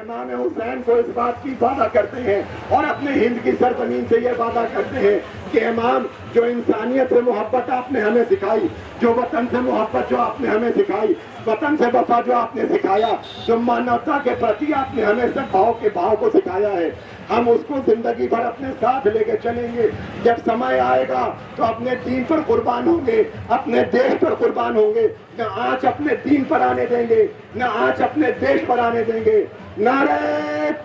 امام حسین کو اس بات کی وعدہ کرتے ہیں اور اپنے ہند کی سرزمین سے یہ وعدہ کرتے ہیں کہ امام جو انسانیت سے محبت آپ نے ہمیں سکھائی، جو وطن سے محبت جو آپ نے ہمیں سکھائی، وطن سے وفا جو آپ نے سکھایا، جو مانوتا کے پرتی آپ نے ہمیں سب بھاؤ کے بھاؤ کو سکھایا ہے، ہم اس کو زندگی بھر اپنے ساتھ لے کے چلیں گے۔ جب سمے آئے گا تو اپنے دین پر قربان ہوں گے، اپنے دیش پر قربان ہوں گے، نہ آنچ اپنے دین پر آنے دیں گے، نہ آنچ اپنے دیش پر آنے دیں گے۔ نعرہ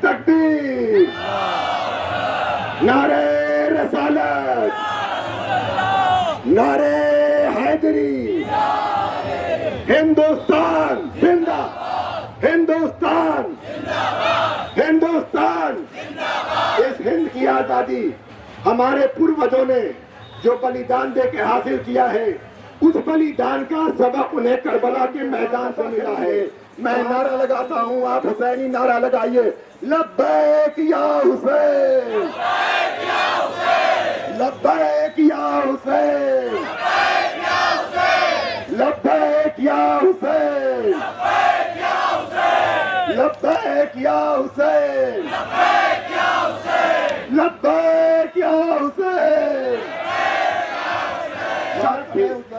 تکبیر، نعرہ رسالت، نعرہ حیدری، ہندوستان زندہ، ہندوستان، ہندوستان۔ اس ہند کی آزادی ہمارے پروجوں نے جو بلیدان دے کے حاصل کیا ہے، اس بلیدان کا سبق انہیں کربلا کے میدان سے ملا ہے۔ میں نعرہ لگاتا ہوں، آپ حسینی نعرہ لگائیے، لبیک یا حسین، لبیک یا حسین، لبیک یا حسین، لبیک یا حسین، لبیک یا حسین۔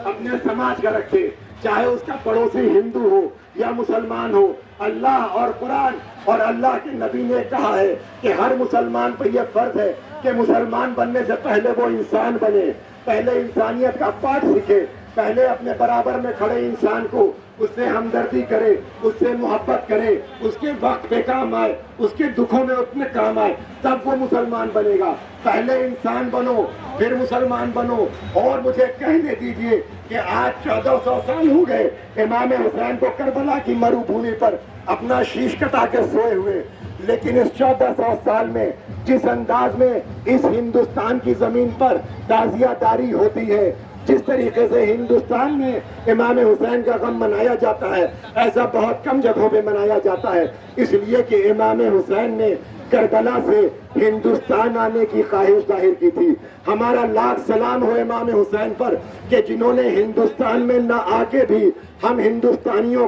اپنے سماج کا رکھے، چاہے اس کا پڑوسی ہندو ہو یا مسلمان ہو، اللہ اور قرآن اور اللہ کے نبی نے کہا ہے کہ ہر مسلمان پہ یہ فرض ہے کہ مسلمان بننے سے پہلے وہ انسان بنے، پہلے انسانیت کا پاٹھ سیکھے، پہلے اپنے برابر میں کھڑے انسان کو اس سے ہمدردی کرے، اس سے محبت کرے، اس کے وقت پہ کام آئے، اس کے دکھوں میں اتنے کام آئے، تب وہ مسلمان بنے گا۔ پہلے انسان بنو پھر مسلمان بنو۔ اور مجھے کہنے دیجئے کہ آج 1400 سال ہو گئے امام حسین کو کربلا کی مرو بھومی پر اپنا شیش کٹا کے سوئے ہوئے، لیکن اس 1400 سال میں جس انداز میں اس ہندوستان کی زمین پر تعزیہ داری ہوتی ہے، جس طریقے سے ہندوستان میں امام حسین کا غم منایا جاتا ہے، ایسا بہت کم جگہوں پہ منایا جاتا ہے، اس لیے کہ امام حسین نے کربلا سے ہندوستان آنے کی خواہش ظاہر کی تھی۔ ہمارا لاکھ سلام ہو امام حسین پر کہ جنہوں نے ہندوستان میں نہ آ کے بھی ہم ہندوستانیوں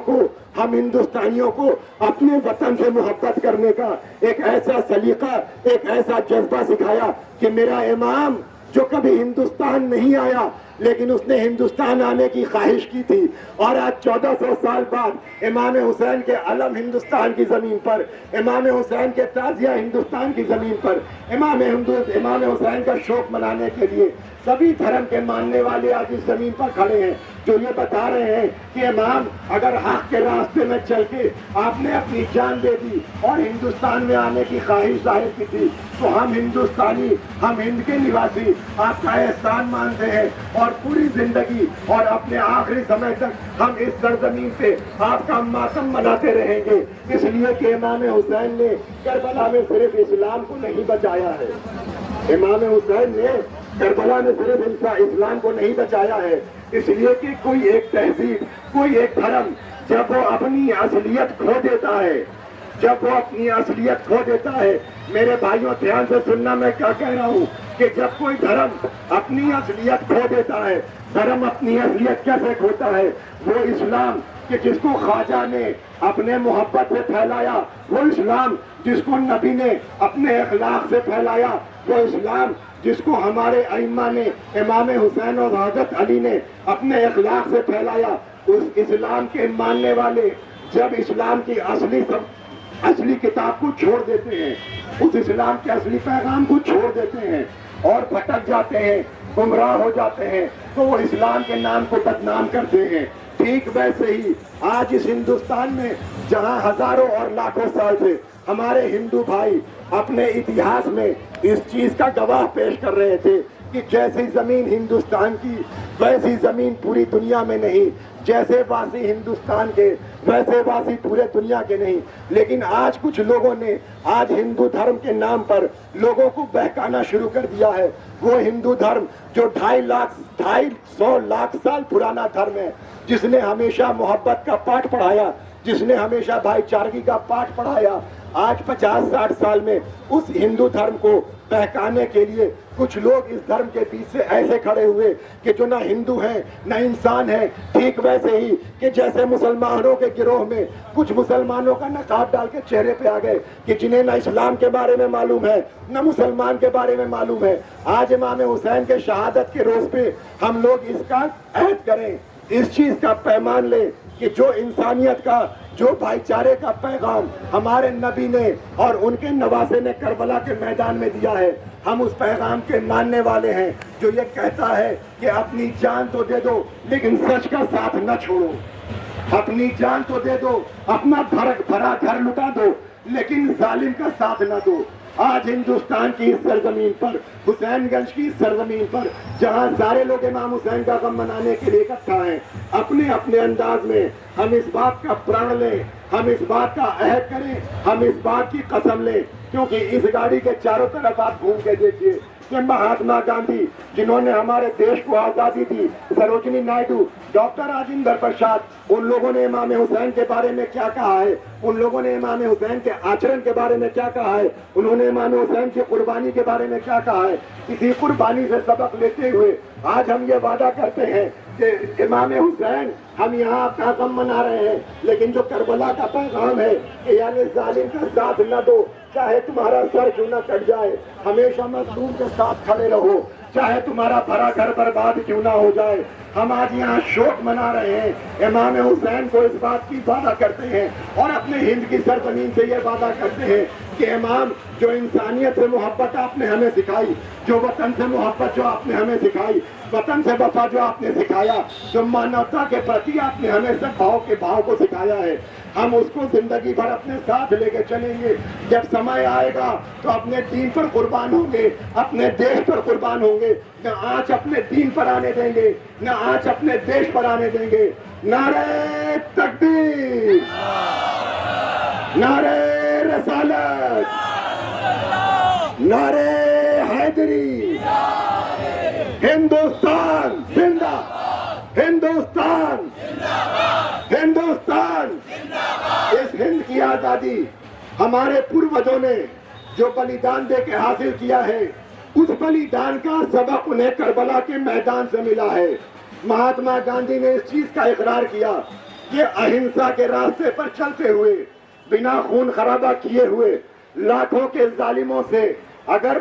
کو اپنے وطن سے محبت کرنے کا ایک ایسا سلیقہ، ایک ایسا جذبہ سکھایا کہ میرا امام جو کبھی ہندوستان نہیں آیا لیکن اس نے ہندوستان آنے کی خواہش کی تھی، اور آج 1400 سال بعد امام حسین کے علم ہندوستان کی زمین پر، امام حسین کے تعزیہ ہندوستان کی زمین پر، امام حسین کا شوق منانے کے لیے سبھی دھرم کے ماننے والے آج اس زمین پر کھڑے ہیں، جو یہ بتا رہے ہیں کہ امام اگر حق کے راستے میں چل کے آپ نے اپنی جان دے دی اور ہندوستان میں آنے کی خواہش ظاہر کی تھی، تو ہم ہندوستانی، ہم ہند کے نواسی آپ کا احسان مانتے ہیں، اور پوری زندگی اور اپنے آخری سمے تک ہم اس سرزمین پہ آپ کا ماتم مناتے رہیں گے، اس لیے کہ امام حسین نے کربلا میں صرف اسلام کو نہیں بچایا ہے، امام حسین نے کربلا میں صرف اسلام کو نہیں بچایا ہے، اس لیے کہ کوئی ایک تہذیب، کوئی ایک دھرم جب وہ اپنی اصلیت کھو دیتا ہے، جب وہ اپنی اصلیت کھو دیتا ہے، میرے بھائیوں دھیان سے سننا میں کیا کہہ رہا ہوں، کہ جب کوئی دھرم اپنی اصلیت کھو دیتا ہے، دھرم اپنی اصلیت کیسے کھوتا ہے؟ وہ اسلام کہ جس کو خواجہ نے اپنے محبت سے پھیلایا، وہ اسلام جس کو نبی نے اپنے اخلاق سے پھیلایا، وہ اسلام جس کو ہمارے ائمہ نے، امام حسین اور حضرت علی نے اپنے اخلاق سے پھیلایا، اس اسلام کے ماننے والے جب اسلام کی اصلی کتاب کو چھوڑ دیتے ہیں، اس اسلام کے اصلی پیغام کو چھوڑ دیتے ہیں اور بھٹک جاتے ہیں، گمراہ ہو جاتے ہیں، تو وہ اسلام کے نام کو بدنام کرتے ہیں۔ ٹھیک ویسے ہی آج اس ہندوستان میں جہاں ہزاروں اور لاکھوں سال سے ہمارے ہندو بھائی اپنے اتہاس میں اس چیز کا گواہ پیش کر رہے تھے کہ جیسی زمین ہندوستان کی ویسی زمین پوری دنیا میں نہیں، جیسے واسی ہندوستان کے ویسے واسی پورے دنیا کے نہیں، لیکن آج کچھ لوگوں نے آج ہندو دھرم کے نام پر لوگوں کو بہکانا شروع کر دیا ہے۔ وہ ہندو دھرم جو 250 لاکھ سال پرانا دھرم ہے، جس نے ہمیشہ محبت کا پاٹھ پڑھایا، جس نے ہمیشہ بھائی چارگی کا پاٹ پڑھایا، آج 50-60 سال میں اس ہندو دھرم کو بہکانے کے لیے کچھ لوگ اس دھرم کے بیچ سے ایسے کھڑے ہوئے کہ جو نہ ہندو ہیں نہ انسان ہیں، ٹھیک ویسے ہی کہ جیسے مسلمانوں کے گروہ میں کچھ مسلمانوں کا نقاب ڈال کے چہرے پہ آ گئے کہ جنہیں نہ اسلام کے بارے میں معلوم ہے نہ مسلمان کے بارے میں معلوم ہے۔ آج امام حسین کے شہادت کے روز پہ ہم لوگ اس کا عہد کریں، اس چیز کا پیمان لیں کہ جو انسانیت کا، جو بھائی چارے کا پیغام ہمارے نبی نے اور ان کے نواسے نے کربلا کے میدان میں دیا ہے، ہم اس پیغام کے ماننے والے ہیں جو یہ کہتا ہے کہ اپنی جان تو دے دو لیکن سچ کا ساتھ نہ چھوڑو، اپنی جان تو دے دو، اپنا بھرا گھر لٹا دو لیکن ظالم کا ساتھ نہ دو۔ آج ہندوستان کی اس سرزمین پر، حسین گنج کی سرزمین پر، جہاں سارے لوگ امام حسین کا غم منانے کے لیے اکٹھا ہیں، اپنے اپنے انداز میں ہم اس بات کا پرن لیں، ہم اس بات کا عہد کریں، ہم اس بات کی قسم لیں، کیونکہ اس گاڑی کے چاروں طرف آپ گھوم کے دیکھیے کہ مہاتما گاندھی جنہوں نے ہمارے دیش کو آزادی دی، سروجنی نائیڈو، ڈاکٹر راجندر پرساد، ان لوگوں نے امام حسین کے بارے میں کیا کہا ہے، ان لوگوں نے امام حسین کے آچرن کے بارے میں کیا کہا ہے، انہوں نے امام حسین کی قربانی کے بارے میں کیا کہا ہے۔ اسی قربانی سے سبق لیتے ہوئے آج ہم یہ وعدہ کرتے ہیں کہ امام حسین ہم یہاں آپ کا غم منا رہے ہیں، لیکن جو کربلا کا پیغام ہے کہ یعنی ظالم کا ساتھ نہ دو، چاہے تمہارا سر کیوں نہ کٹ جائے، ہمیشہ مظلوم کے ساتھ کھڑے رہو، چاہے تمہارا بھرا گھر برباد کیوں نہ ہو جائے۔ ہم آج یہاں شوق منا رہے ہیں، امام حسین کو اس بات کی وعدہ کرتے ہیں اور اپنے ہند کی سرزمین سے یہ وعدہ کرتے ہیں کہ امام جو انسانیت سے محبت آپ نے ہمیں سکھائی، جو وطن سے محبت جو آپ نے ہمیں سکھائی، وطن سے وفا جو آپ نے سکھایا، جو مانوتا کے پرتی آپ نے ہمیں سب بھاؤ کے بھاؤ کو سکھایا ہے، ہم اس کو زندگی بھر اپنے ساتھ لے کے چلیں گے۔ جب سمے آئے گا تو اپنے دین پر قربان ہوں گے، اپنے دیش پر قربان ہوں گے، نہ آنچ اپنے دین پر آنے دیں گے، نہ آنچ اپنے دیش پر آنے دیں گے۔ نعرہ تکبیر، نعرہ رسالت، نعرہ حیدری، ہندوستان زندہ، ہندوستان، ہندوستان۔ اس ہند کی آزادی ہمارے پروجوں نے جو بلیدان دے کے حاصل کیا ہے، اس بلیدان کا سبق انہیں کربلا کے میدان سے ملا ہے۔ مہاتما گاندھی نے اس چیز کا اقرار کیا کہ اہنسا کے راستے پر چلتے ہوئے، بنا خون خرابہ کیے ہوئے، لاکھوں کے ظالموں سے اگر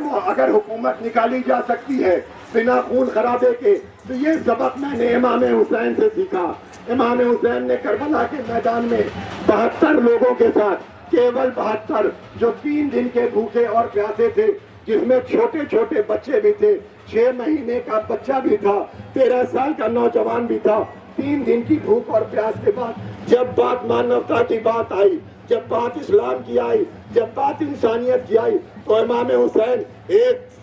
حکومت نکالی جا سکتی ہے بنا خون خرابے کے، تو یہ سبق میں نے امام حسین سے سیکھا۔ امام حسین نے کربلا کے میدان میں 72 لوگوں کے ساتھ، کیول 72 جو 3 دن کے بھوکے اور پیاسے تھے، جس میں چھوٹے چھوٹے بچے بھی تھے، 6 مہینے کا بچہ بھی تھا، 13 سال کا نوجوان بھی تھا۔ 3 دن کی بھوک اور پیاس کے بعد جب بات مانوتا کی بات آئی، جب بات اسلام کی آئی، جب بات انسانیت کی آئی، تو امام حسین ایک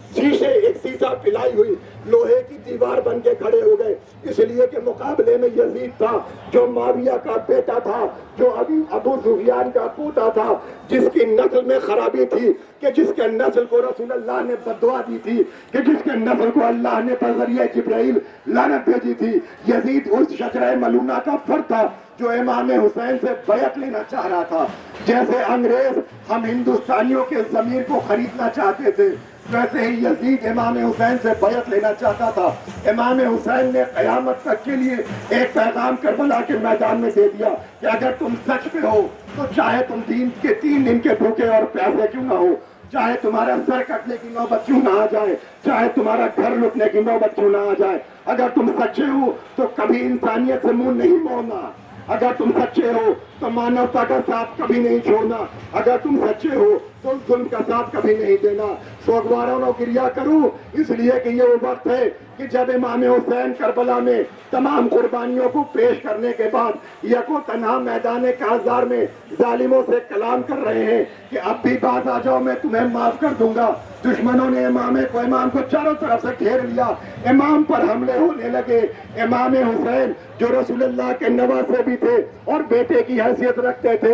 سیسا پلائی ہوئی لوہے کی دیوار بن کے کھڑے ہو گئے، اس لیے کہ مقابلے میں یزید تھا جو معاویہ کا بیٹا تھا، جو ابو سفیان کا پوتا تھا، جس کی نسل میں خرابی تھی، کہ جس کے نسل کو رسول اللہ نے بددعا دی تھی، کہ جس کے نسل کو اللہ نے بذریعہ جبرائیل لعنت بھیجی تھی۔ یزید اس شجرہ ملونہ کا فرد تھا جو امام حسین سے بیعت لینا چاہ رہا تھا۔ جیسے انگریز ہم ہندوستانیوں کے ضمیر کو خریدنا چاہتے تھے، ویسے ہی یزید امام حسین سے بیعت لینا چاہتا تھا۔ امام حسین نے قیامت تک کے لیے ایک پیغام کربلا کے میدان میں دے دیا کہ اگر تم سچ پہ ہو تو چاہے تم 3 دن کے بھوکے اور پیاسے کیوں نہ ہو، چاہے تمہارا سر کٹنے کی نوبت کیوں نہ آ جائے، چاہے تمہارا گھر لٹنے کی نوبت کیوں نہ آ جائے، اگر تم سچے ہو تو کبھی انسانیت سے منہ نہیں موڑنا، اگر تم سچے ہو تو مانوتا کا ساتھ کبھی نہیں چھوڑنا، اگر تم سچے ہو تو ظلم کا ساتھ کبھی نہیں دینا۔ سوگواروں نو گریا کروں، اس لیے کہ یہ وہ وقت ہے کہ جب امام حسین کربلا میں تمام قربانیوں کو پیش کرنے کے بعد یکو تنہا میدان کاذار میں ظالموں سے کلام کر رہے ہیں کہ اب بھی باز آ جاؤ، میں تمہیں معاف کر دوں گا۔ دشمنوں نے امام کو چاروں طرف سے گھیر لیا، امام پر حملے ہونے لگے۔ امام حسین جو رسول اللہ کے نواسے بھی تھے اور بیٹے کی حیثیت رکھتے تھے،